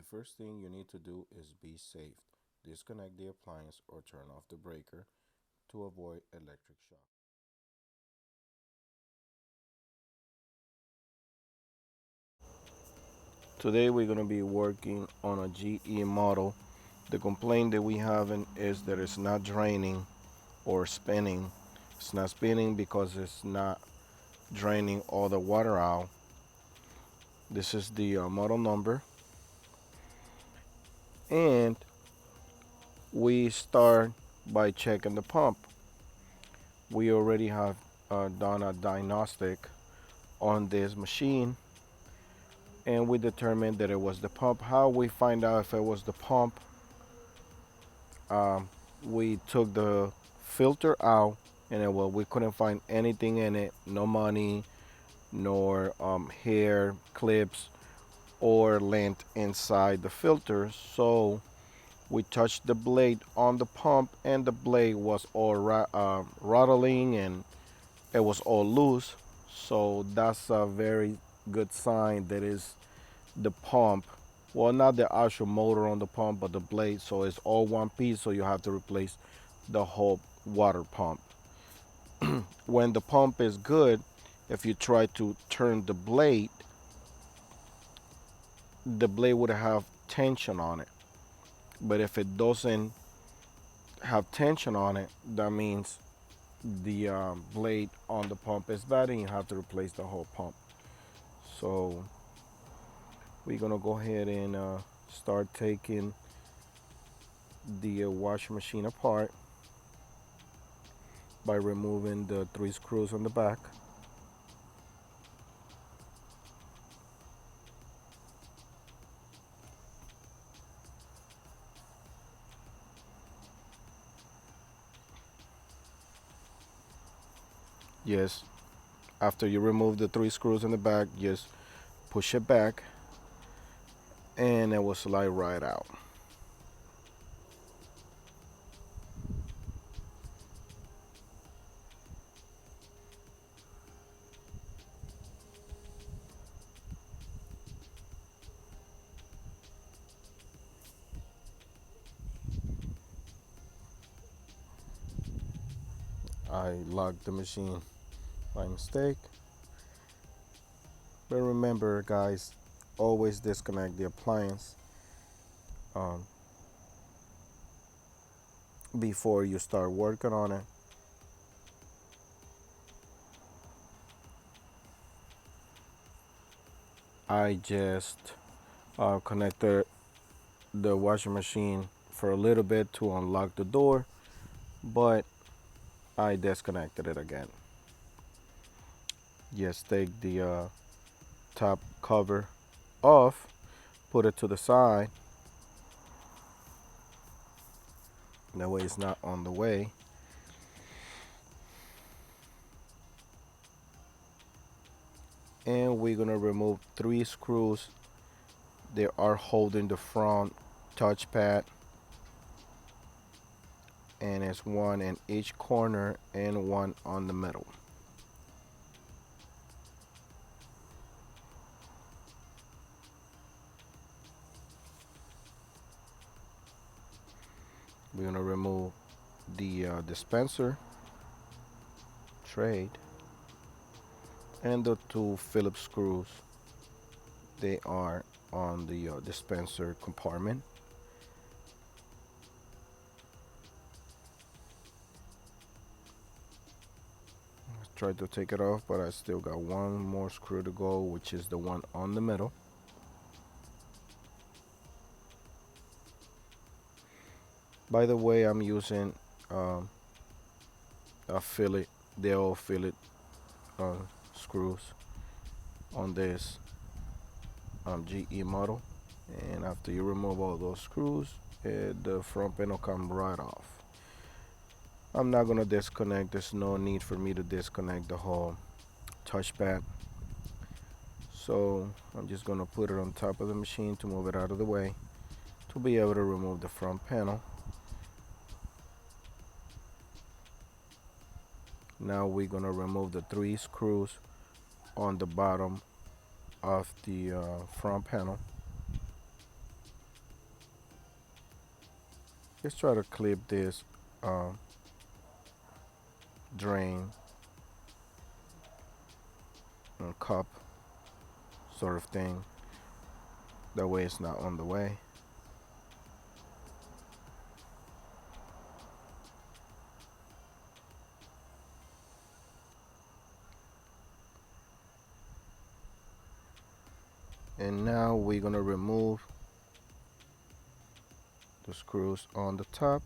The first thing you need to do is be safe. Disconnect the appliance or turn off the breaker to avoid electric shock. Today we're going to be working on a GE model. The complaint that we have is that it's not draining or spinning. It's not spinning because it's not draining all the water out. This is the model number, and we start by checking the pump. We already have done a diagnostic on this machine, and we determined that it was the pump. How we find out if it was the pump? We took the filter out, and we couldn't find anything in it, no money, nor hair clips or lint inside the filter. So we touched the blade on the pump, and the blade was all rattling, and it was all loose. So that's a very good sign that is the pump. Well, not the actual motor on the pump, but the blade. So it's all one piece, so you have to replace the whole water pump. When the pump is good, if you try to turn the blade would have tension on it. But if it doesn't have tension on it, that means the blade on the pump is bad and you have to replace the whole pump. So we're gonna go ahead and start taking the washing machine apart by removing the 3 screws on the back. Yes, after you remove the 3 screws in the back, just push it back and it will slide right out. I locked the machine by mistake. But remember, guys, always disconnect the appliance um, before you start working on it. I just connected the washing machine for a little bit to unlock the door, but I disconnected it again. Just take the top cover off, put it to the side, that way it's not on the way. And we're gonna remove 3 screws that are holding the front touchpad, and it's one in each corner and one on the middle. We're gonna remove the dispenser trade and the 2 Phillips screws. They are on the dispenser compartment. I tried to take it off, but I still got one more screw to go, which is the one on the middle. By the way, I'm using a fillet, they're all fillet uh, screws on this GE model. And after you remove all those screws, the front panel comes right off. I'm not gonna disconnect, there's no need for me to disconnect the whole touchpad. So I'm just gonna put it on top of the machine to move it out of the way to be able to remove the front panel. Now we're gonna remove the 3 screws on the bottom of the front panel. Just try to clip this um, drain and cup sort of thing. That way it's not on the way. And now we're gonna remove the screws on the top.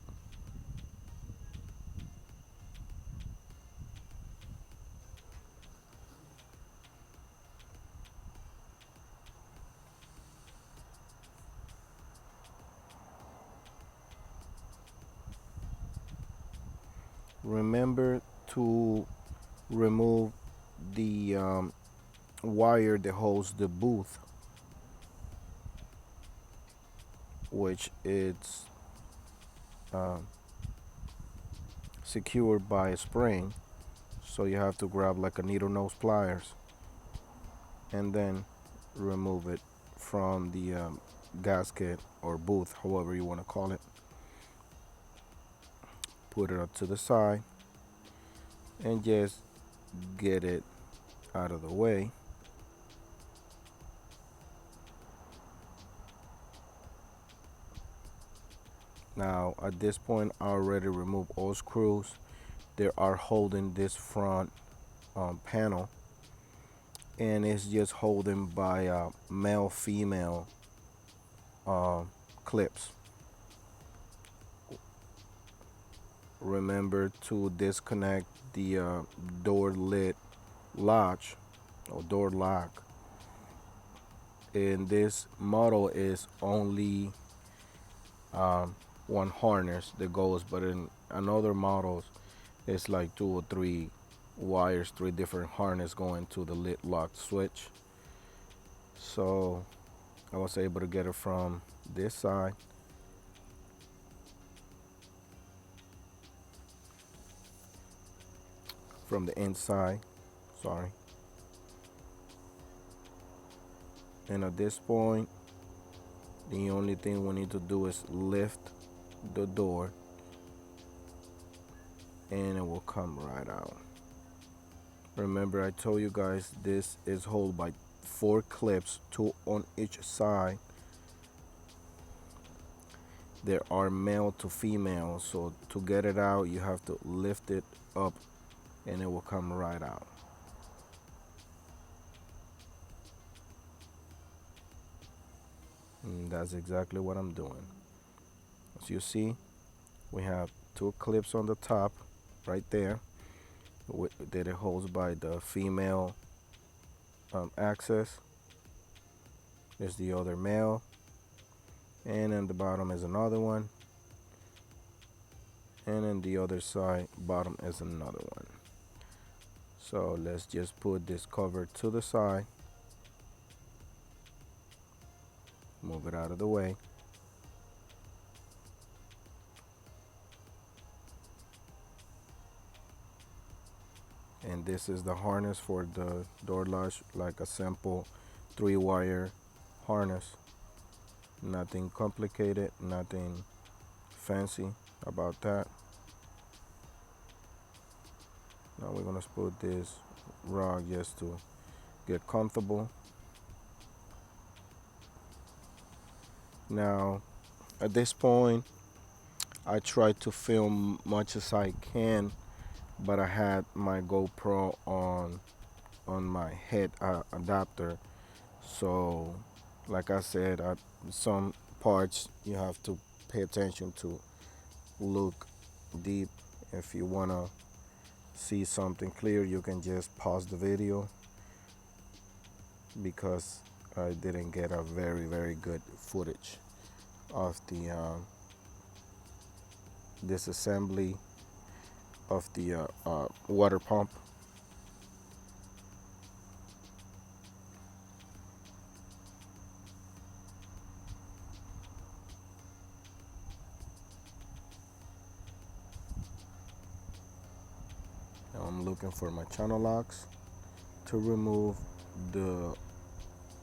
Remember to remove the wire that holds the booth, which is uh, secured by a spring. So you have to grab like a needle nose pliers and then remove it from the gasket or booth, however you want to call it. Put it up to the side and just get it out of the way. Now at this point I already removed all screws that are holding this front panel, and it's just holding by male female clips. Remember to disconnect the door lid latch or door lock. And this model is only one harness that goes, but in another models it's like 2 or 3 wires, 3 different harness going to the lid lock switch. So I was able to get it from this side, from the inside, sorry. And at this point, the only thing we need to do is lift the door and it will come right out. Remember I told you guys this is held by 4 clips, 2 on each side. There are male to female, so to get it out you have to lift it up and it will come right out. And that's exactly what I'm doing. As you see, we have 2 clips on the top right there that it holds by the female access. There's the other male, and in the bottom is another one, and in the other side bottom is another one. So let's just put this cover to the side, move it out of the way. And this is the harness for the door latch, like a simple 3-wire harness. Nothing complicated, nothing fancy about that. Now we're gonna put this rug just to get comfortable. Now at this point I try to film much as I can, but I had my GoPro on my head adapter. So like I said, some parts you have to pay attention to, look deep. If you want to see something clear, you can just pause the video, because I didn't get a very good footage of the disassembly of the water pump. Now I'm looking for my channel locks to remove the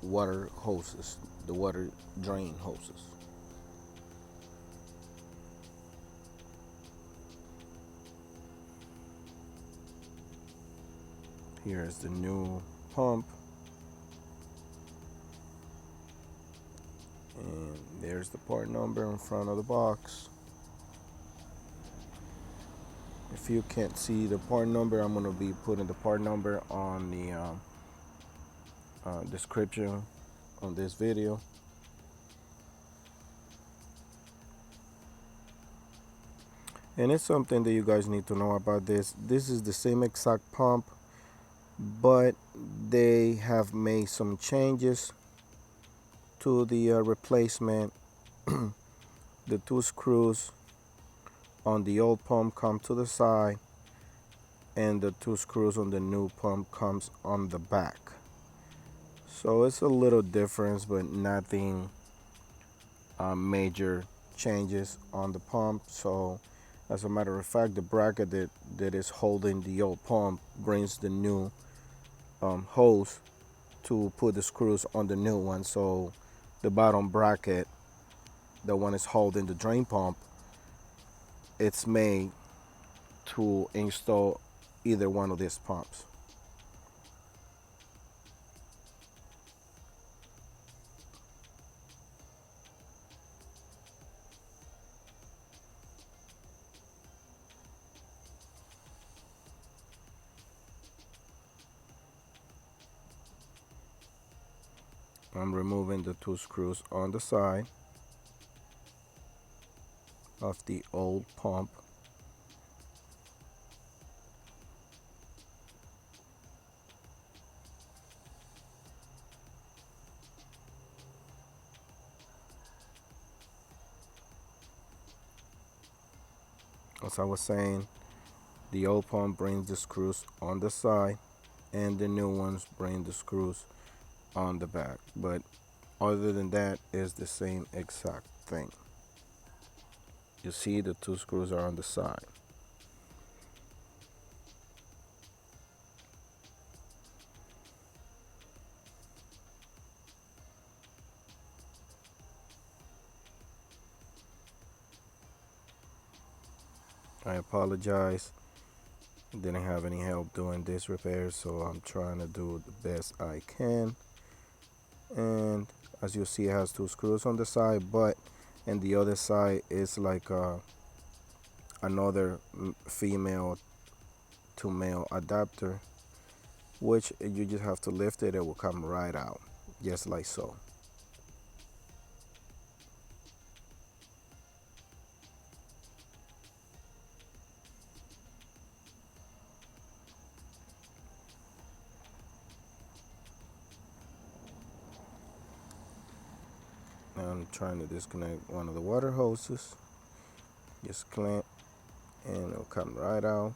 water hoses, the water drain hoses. Here's the new pump, and there's the part number in front of the box. If you can't see the part number, I'm going to be putting the part number on the description on this video. And it's something that you guys need to know about this. This is the same exact pump, but they have made some changes to the replacement. The two screws on the old pump come to the side, and the two screws on the new pump comes on the back. So it's a little difference, but nothing major changes on the pump. So as a matter of fact, the bracket that is holding the old pump brings the new hose to put the screws on the new one. So the bottom bracket, the one is holding the drain pump, it's made to install either one of these pumps. I'm removing the two screws on the side of the old pump. As I was saying, the old pump brings the screws on the side, and the new ones bring the screws on the back. But other than that, it's the same exact thing. You see, the two screws are on the side. I apologize. Didn't have any help doing this repair, so I'm trying to do the best I can. And as you see, it has two screws on the side, but and the other side is like another female to male adapter, which you just have to lift it, it will come right out, just like so. I'm trying to disconnect one of the water hoses, just clamp, and it'll come right out.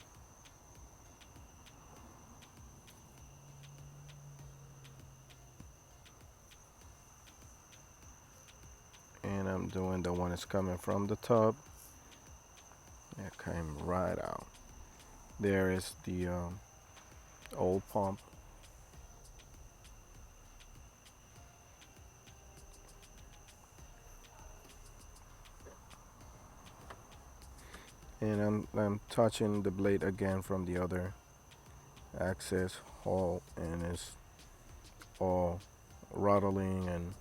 And I'm doing the one that's coming from the tub. It came right out. There is the old pump. And I'm touching the blade again from the other access hole, and it's all rattling and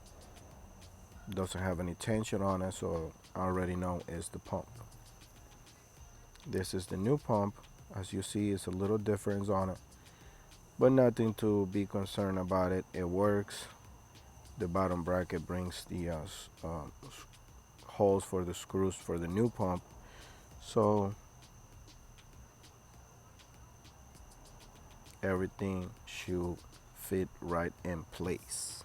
doesn't have any tension on it, so I already know it's the pump. This is the new pump. As you see, it's a little difference on it, but nothing to be concerned about it. It works. The bottom bracket brings the holes for the screws for the new pump, so everything should fit right in place.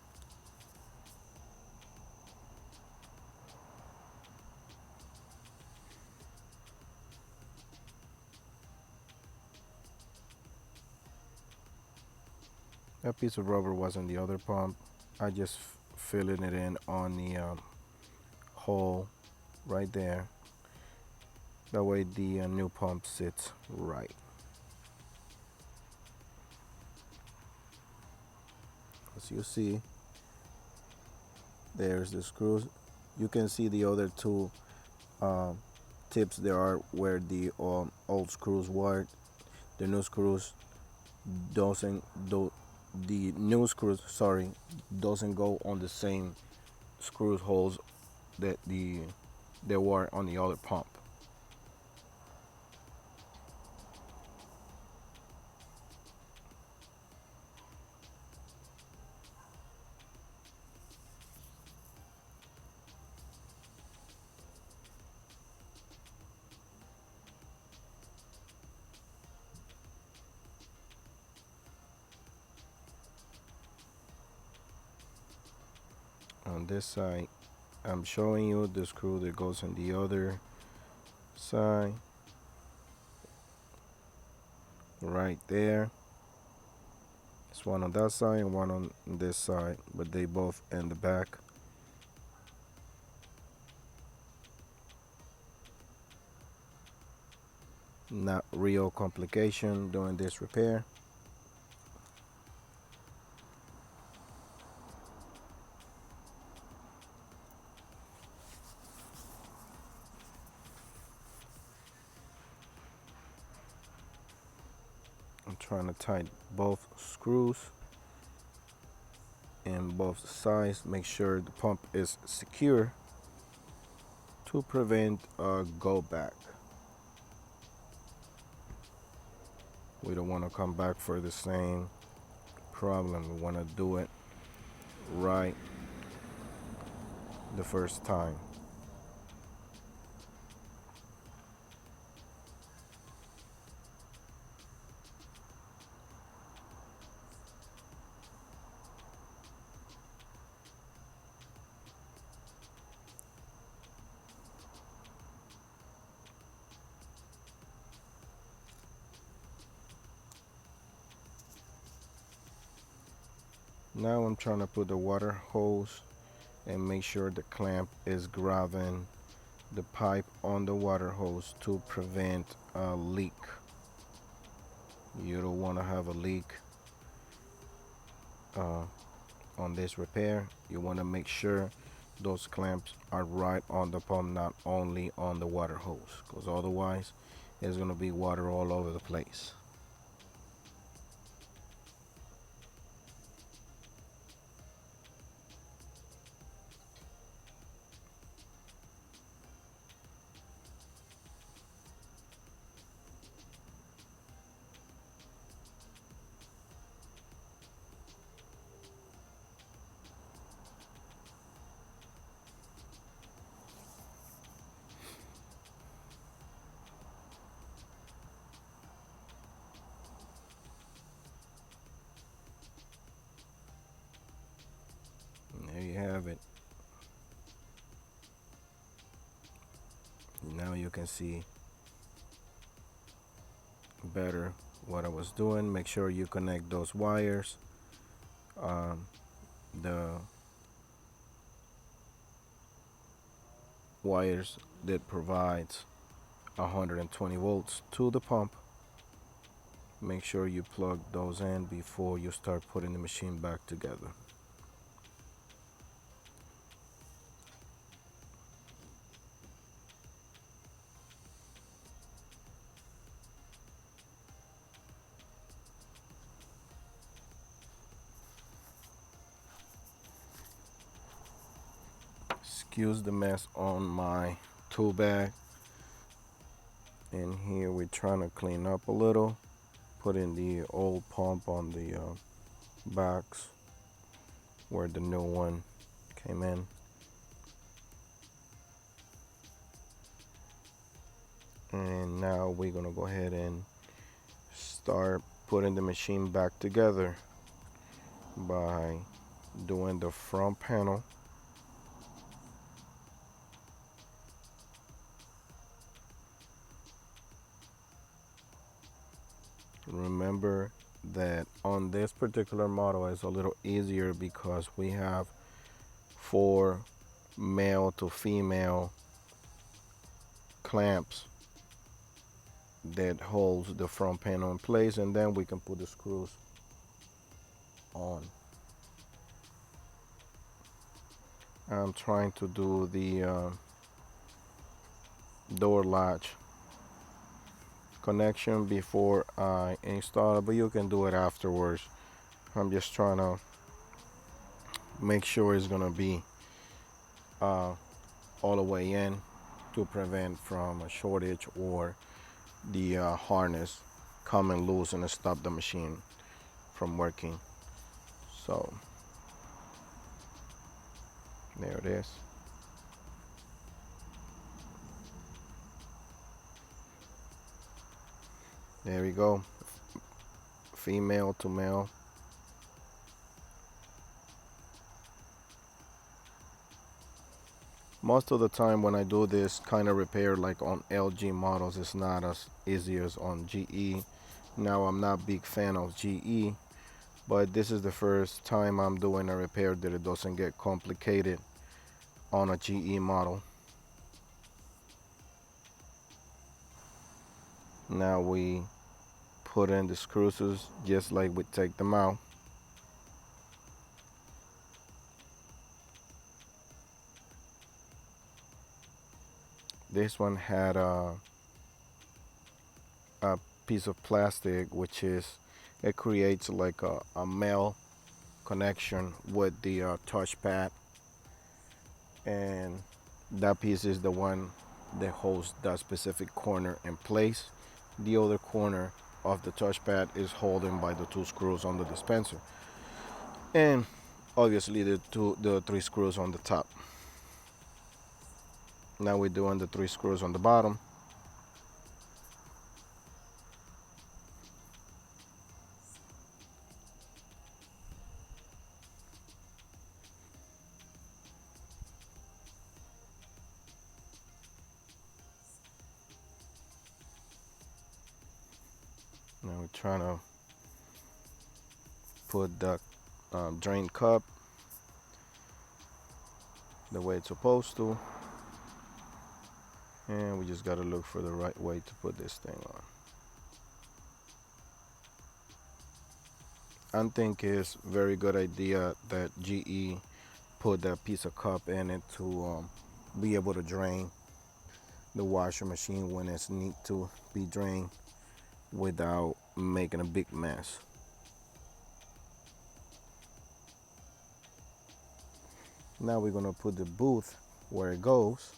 That piece of rubber was in the other pump. I just filling it in on the hole right there. That way the new pump sits right. As you see, there's the screws. You can see the other two um, tips there are where the old screws were. The new screws doesn't do the new screws, sorry, doesn't go on the same screw holes that there were on the other pump. On this side, I'm showing you the screw that goes on the other side, right there. It's one on that side and one on this side, but they both in the back. Not real complication doing this repair. I'm trying to tighten both screws in both sides. Make sure the pump is secure to prevent a go back. We don't want to come back for the same problem. We want to do it right the first time. Now I'm trying to put the water hose and make sure the clamp is grabbing the pipe on the water hose to prevent a leak. You don't want to have a leak uh, on this repair. You want to make sure those clamps are right on the pump, not only on the water hose, because otherwise there's going to be water all over the place. And there you have it. Now you can see better what I was doing. Make sure you connect those wires. The wires that provides 120 volts to the pump. Make sure you plug those in before you start putting the machine back together. Excuse the mess on my tool bag. In here we're trying to clean up a little. Put in the old pump on the box where the new one came in. And now we're gonna go ahead and start putting the machine back together by doing the front panel. Remember that on this particular model it's a little easier because we have 4 male to female clamps that holds the front panel in place, and then we can put the screws on. I'm trying to do the door latch connection before I install it, but you can do it afterwards. I'm just trying to make sure it's gonna be uh, all the way in to prevent from a shortage or the harness coming loose and stop the machine from working. So there it is. There we go. Female to male. Most of the time when I do this kind of repair like on LG models, it's not as easy as on GE. Now I'm not a big fan of GE, but this is the first time I'm doing a repair that it doesn't get complicated on a GE model. Now we put in the screws just like we take them out. This one had a piece of plastic which is it creates like a male connection with the touchpad, and that piece is the one that holds that specific corner in place. The other corner of the touchpad is holding by the two screws on the dispenser, and obviously the three screws on the top. Now we're doing the three screws on the bottom. Now we're trying to put the drain cup the way it's supposed to, and we just got to look for the right way to put this thing on. I think it's very good idea that GE put that piece of cup in it to be able to drain the washer machine when it's need to be drained without making a big mess. Now we're gonna put the booth where it goes.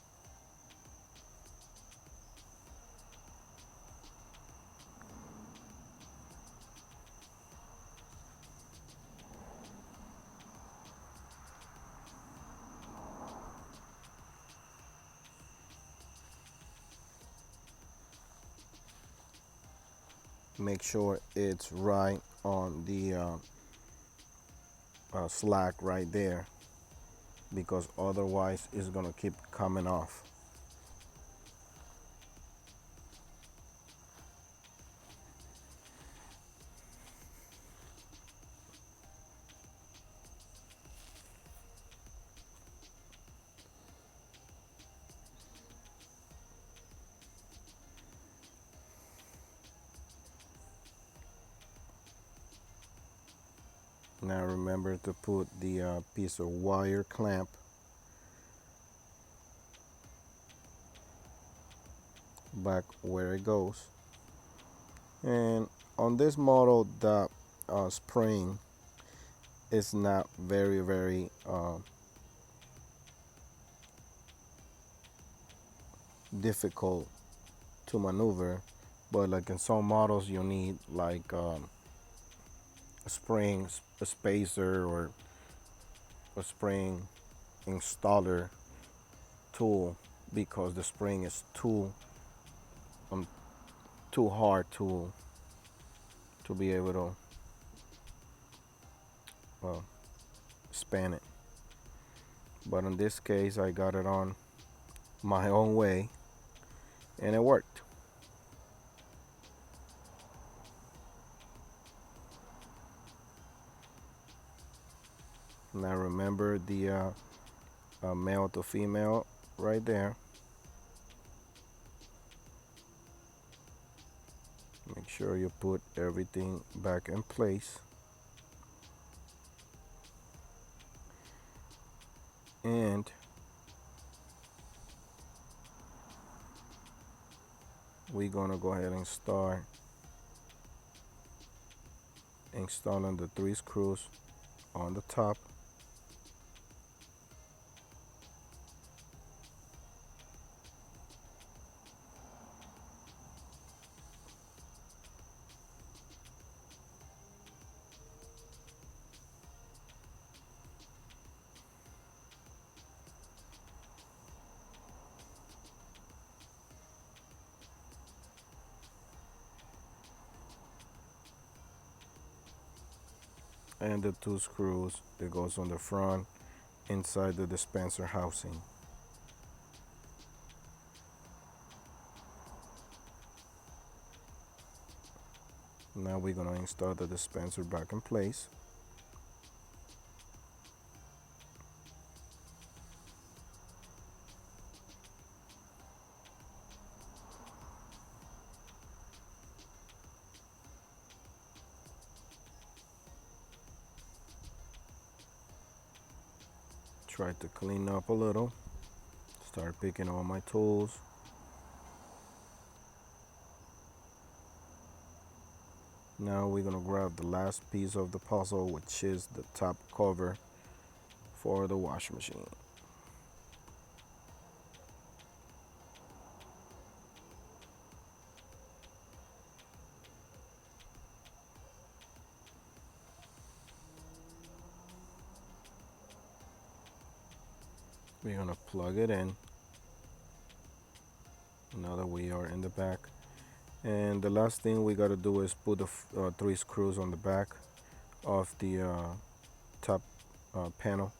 Make sure it's right on the slack right there, because otherwise it's gonna keep coming off. Now remember to put the piece of wire clamp back where it goes. And on this model, the spring is not very difficult to maneuver, but like in some models you need like a spring, a spacer, or a spring installer tool, because the spring is um, too hard to be able to span it. But in this case I got it on my own way and it worked. Now remember the male to female right there. Make sure you put everything back in place. And we're gonna go ahead and start installing the 3 screws on the top. And the 2 screws that goes on the front inside the dispenser housing. Now we're gonna install the dispenser back in place. Try to clean up a little. Start picking all my tools. Now we're gonna grab the last piece of the puzzle, which is the top cover for the washing machine. We're gonna plug it in now that we are in the back. And the last thing we gotta do is put the 3 screws on the back of the top panel.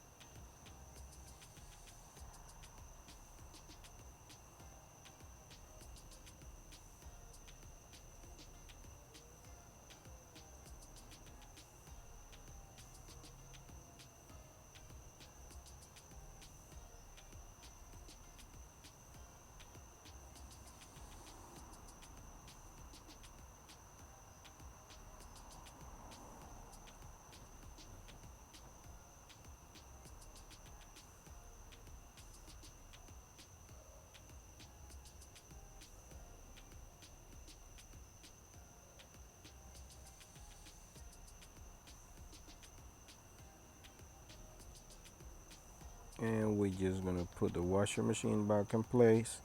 And we're just gonna put the washer machine back in place.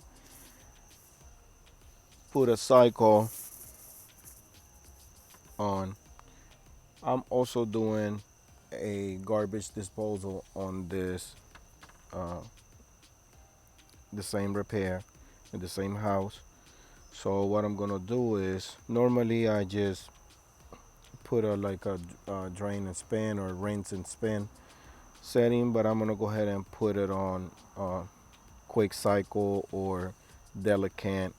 Put a cycle on. I'm also doing a garbage disposal on this, uh, the same repair in the same house. So what I'm gonna do is, normally I just put a like a drain and spin or rinse and spin setting, but I'm gonna go ahead and put it on quick cycle or delicate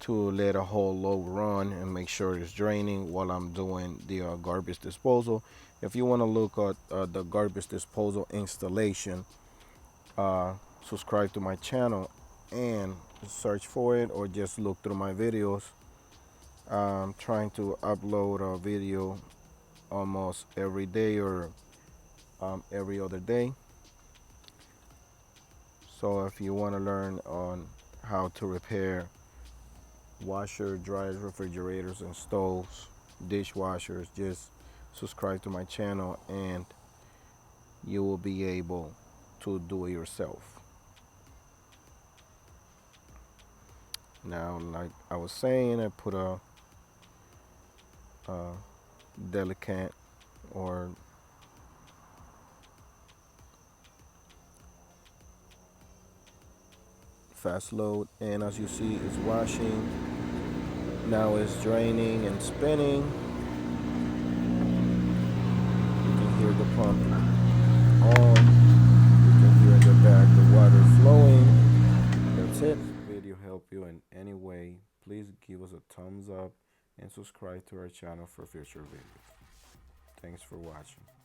to let a whole load run and make sure it's draining while I'm doing the garbage disposal. If you want to look at the garbage disposal installation, subscribe to my channel and search for it, or just look through my videos. I'm trying to upload a video almost every day or every other day. So if you want to learn on how to repair washer, dryers, refrigerators, and stoves, dishwashers, just subscribe to my channel and you will be able to do it yourself. Now, like I was saying, I put a delicate or fast load, and as you see, it's washing. Now it's draining and spinning. You can hear the pump on. You can hear in the back the water flowing. That's it. If this video helped you in any way, please give us a thumbs up and subscribe to our channel for future videos. Thanks for watching.